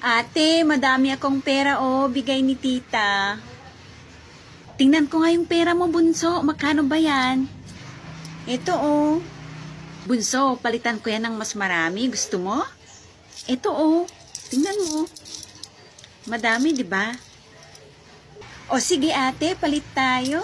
Ate, madami akong pera bigay ni tita. Tingnan ko nga yung pera mo, bunso. Magkano ba yan? Ito Bunso, palitan ko yan ng mas marami. Gusto mo? Ito tingnan mo. Madami, di ba? Sige ate, palit tayo.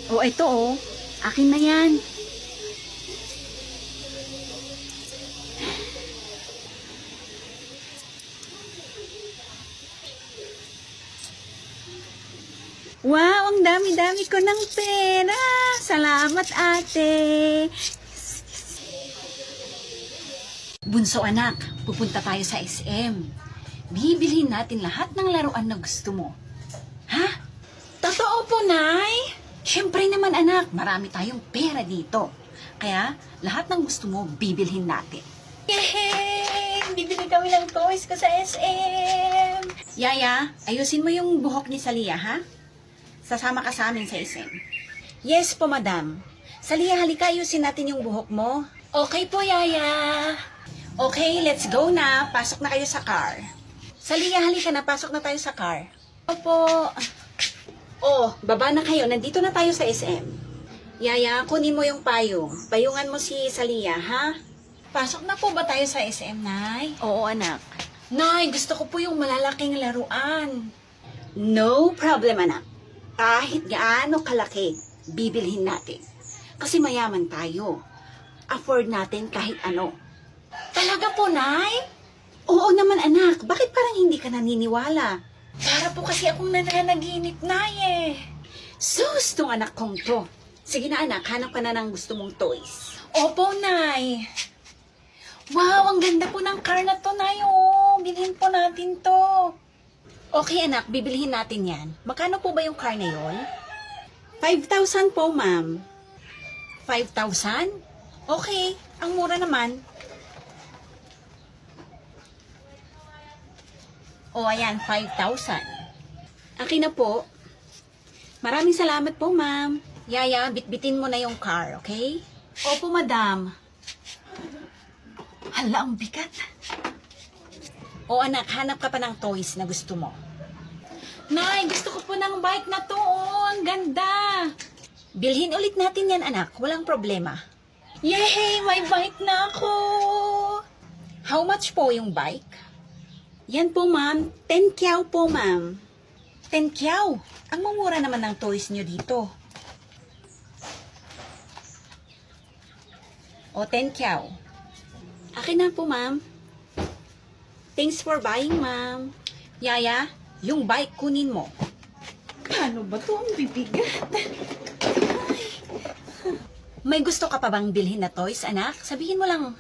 Ito akin na yan. Wow, ang dami-dami ko ng pera. Salamat, ate. Bunso anak, pupunta tayo sa SM. Bibilhin natin lahat ng laruan na gusto mo. Ha? Totoo po, Nay? Siyempre naman anak, marami tayong pera dito. Kaya, lahat ng gusto mo, bibilhin natin. Yay! Bibili kami ng toys ko sa SM. Yaya, ayusin mo yung buhok ni Salia, ha? Sasama ka sa amin sa SM. Yes po, madam. Salia, halika, ayusin natin yung buhok mo. Okay po, Yaya. Okay, let's go na. Pasok na kayo sa car. Salia, halika na. Pasok na tayo sa car. Opo. Baba na kayo. Nandito na tayo sa SM. Yaya, kunin mo yung payong. Payungan mo si Salia, ha? Pasok na po ba tayo sa SM, Nay? Oo, anak. Nay, gusto ko po yung malalaking laruan. No problem, anak. Kahit gaano kalaki, bibilhin natin. Kasi mayaman tayo. Afford natin kahit ano. Talaga po, Nay? Oo naman, anak. Bakit parang hindi ka naniniwala? Para po kasi akong nananaginip, Nay, Sus, tong anak kong to. Sige na, anak. Hanap ka na ng gusto mong toys. Opo, Nay. Wow, ang ganda po ng car na to, Nay, Bilhin po natin to. Okay, anak. Bibilhin natin yan. Magkano po ba yung car na yon? 5,000 po, ma'am. 5,000? Okay. Ang mura naman. Ayan, 5,000. Akin na po. Maraming salamat po, ma'am. Yaya, bitbitin mo na yung car, okay? Opo, madam. Hala, ang bigat. Anak, hanap ka pa ng toys na gusto mo. Nay, gusto ko po ng bike na to, ang ganda. Bilhin ulit natin yan, anak. Walang problema. Yay, may bike na ako. How much po yung bike? Yan po, ma'am. 10 kyaw po, ma'am. 10 kyaw? Ang mamura naman ng toys nyo dito. 10 kyaw. Akin na po, ma'am. Thanks for buying, ma'am. Yaya, yung bike kunin mo. Paano ba to? Ang bibigat. May gusto ka pa bang bilhin na toys, anak? Sabihin mo lang.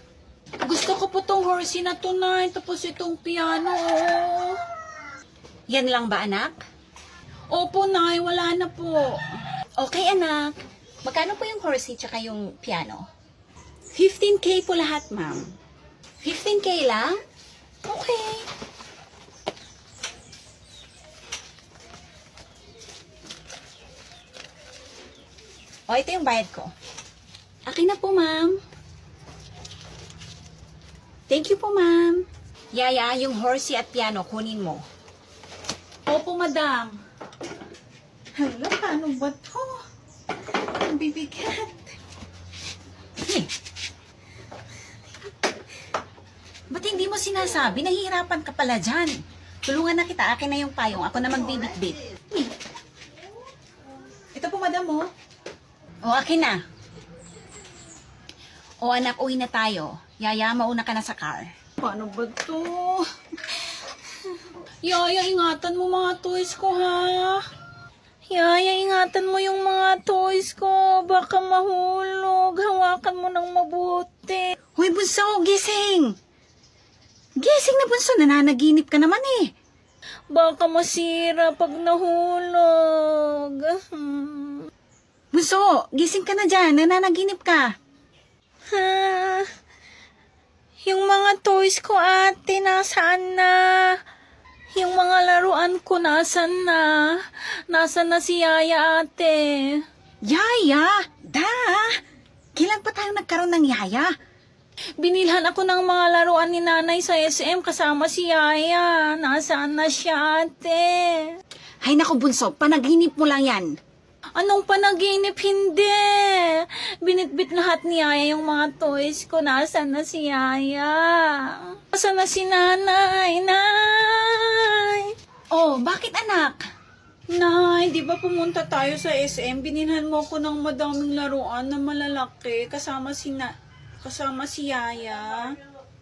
Gusto ko po tong horsey na to, Nay. Tapos itong piano. Yan lang ba, anak? Opo, Nay. Wala na po. Okay, anak. Magkano po yung horsey tsaka yung piano? 15K po lahat, ma'am. 15K lang? Okay. Ito yung bayad ko. Akin na po, ma'am. Thank you po, ma'am. Yaya, yung horsey at piano, kunin mo. Opo, madam. Hala, paano ba to? Ang bibigat. Ba't hindi mo sinasabi? Nahihirapan ka pala dyan. Tulungan na kita. Akin na yung payong. Ako na magbibit-bit. Ito po, madam, akin na. Anak, uwi na tayo. Yaya, mauna ka na sa car. Paano ba to? Yaya, ingatan mo mga toys ko, ha? Yaya, ingatan mo yung mga toys ko. Baka mahulog. Hawakan mo ng mabuti. Hoy, bunso, gising! Gising na, bunso. Nananaginip ka naman, Baka masira pag nahulog. Bunso, gising ka na dyan. Nananaginip ka. Yung mga toys ko, ate, nasaan na? Yung mga laruan ko, nasaan na? Nasaan na si Yaya, ate? Yaya? Kailan pa tayo nagkaroon ng Yaya? Binilhan ako ng mga laruan ni nanay sa SM kasama si Yaya. Nasaan na siya, ate? Hay naku bunso, panaginip mo lang yan. Anong panaginip? Hindi. Binitbit lahat ni Yaya yung mga toys ko. Nasaan na si Yaya? Nasaan na si nanay? Nay! Oh, bakit anak? Nay, di ba pumunta tayo sa SM? Binilhan mo ko ng madaming laruan na malalaki kasama si Yaya.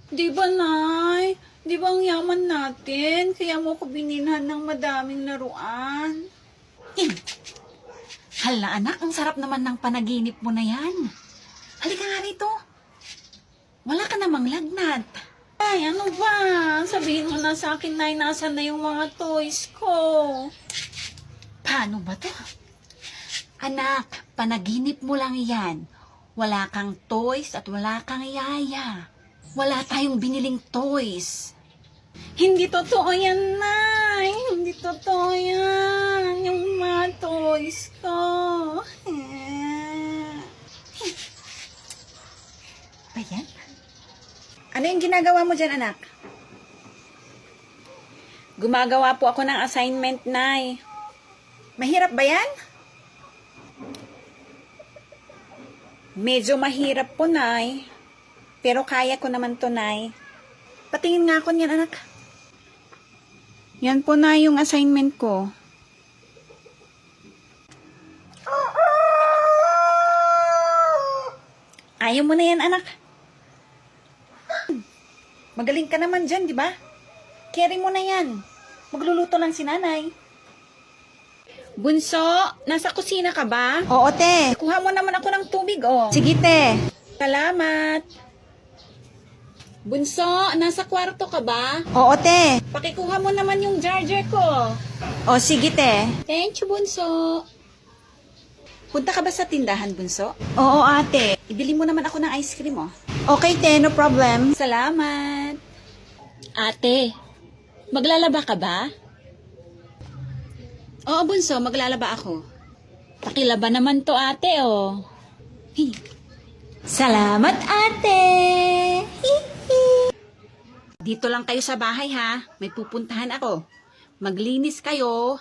Di ba, Nay? Di ba ang yaman natin? Kaya mo ko binilhan ng madaming laruan. Hala anak, ang sarap naman ng panaginip mo na yan. Halika nga rito. Wala ka namang lagnat. Ay, ano ba? Sabihin mo na sa akin, Nay, nasan na yung mga toys ko? Paano ba to? Anak, panaginip mo lang yan. Wala kang toys at wala kang yaya. Wala tayong biniling toys. Hindi totoo yan, Nay. Hindi totoo yan. Yung mga toys ko. Ba yan? Ano yung ginagawa mo dyan, anak? Gumagawa po ako ng assignment, Nay. Mahirap ba yan? Medyo mahirap po, Nay. Pero kaya ko naman to, Nay. Patingin nga ako niyan, anak. Yan po na yung assignment ko. Ayaw mo na yan, anak. Magaling ka naman dyan, di ba? Carry mo na yan. Magluluto lang si nanay. Bunso, nasa kusina ka ba? Oo, te. Kuha mo naman ako ng tubig, oh. Sige, te. Salamat. Bunso, nasa kwarto ka ba? Oo, te. Pakikuha mo naman yung charger ko. O, sige, te. Thank you, Bunso. Punta ka ba sa tindahan, bunso? Oo, ate. Ibili mo naman ako ng ice cream, oh. Okay, te, no problem. Salamat. Ate, maglalaba ka ba? Oo, bunso. Maglalaba ako. Pakilaba naman to, ate, oh. Hey. Salamat, ate. Dito lang kayo sa bahay, ha? May pupuntahan ako. Maglinis kayo,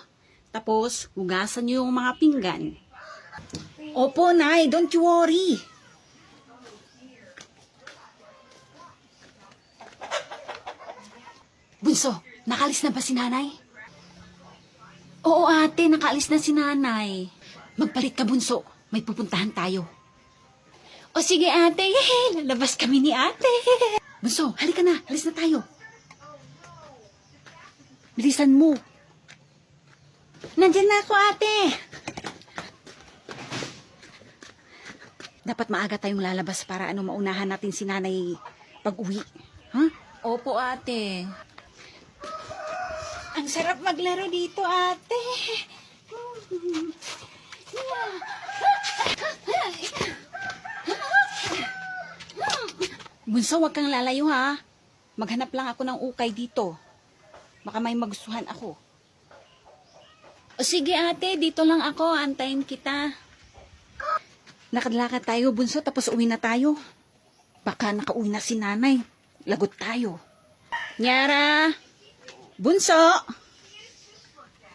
tapos hugasan niyo yung mga pinggan. Opo, Nay. Don't you worry. Bunso, nakalis na ba si nanay? Oo, ate. Nakaalis na si nanay. Magpalit ka, bunso. May pupuntahan tayo. O sige, ate. Yehey, lalabas kami ni ate. Bunso, halika na. Alis na tayo. Bilisan mo. Nandiyan na ako, ate. Dapat maaga tayong lalabas para maunahan natin si nanay pag-uwi. Huh? Opo, ate. Ang sarap maglaro dito, ate. Bunso, wag kang lalayo, ha? Maghanap lang ako ng ukay dito. Baka may magustuhan ako. O sige, ate. Dito lang ako. Antayin kita. Lakad-lakad tayo, bunso, tapos uwi na tayo. Baka nakauwi na si nanay. Lagot tayo. Nyara! Bunso!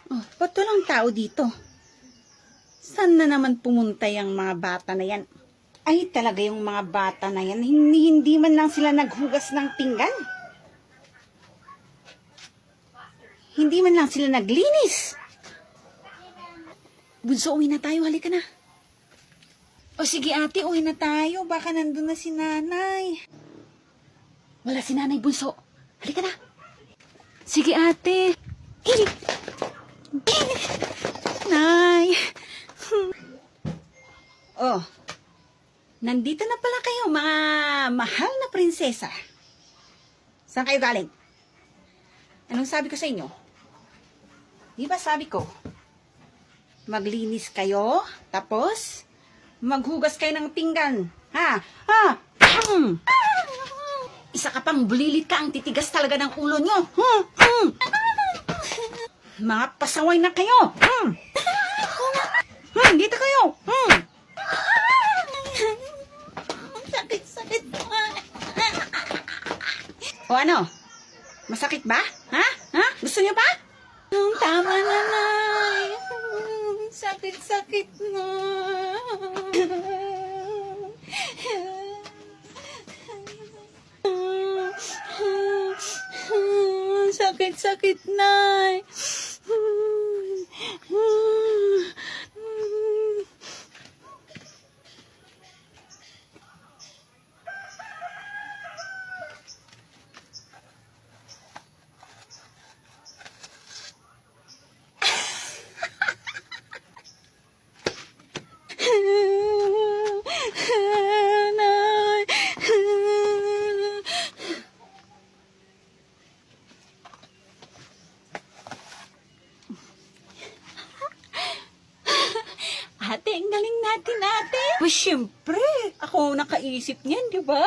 Oh, ba't walang tao dito? Saan na naman pumunta yung mga bata na yan? Ay, talaga yung mga bata na yan. Hindi man lang sila naghugas ng pinggan. Hindi man lang sila naglinis. Bunso, uwi na tayo. Halika na. O sige, ate, uwi na tayo. Baka nandun na si nanay. Wala si nanay, bunso. Halika na. Sige, ate. Nay. Oh. Nandito na pala kayo, mga mahal na prinsesa. Saan kayo galing? Anong sabi ko sa inyo? Di ba sabi ko, maglinis kayo, tapos maghugas kayo ng pinggan. Ha? Ha? Isa ka pang bulilit ka, ang titigas talaga ng ulo nyo. Mga pasaway na kayo. Dito kayo. Sakit-sakit. O ano? Masakit ba? Ha? Ha? Gusto niyo pa? Tama na, Nay. Sakit-sakit na. Sakit-sakit, Nay. Nay. Ate, ang galing natin, ate. Pues, syempre. Ako ang nakaisip niyan, di ba?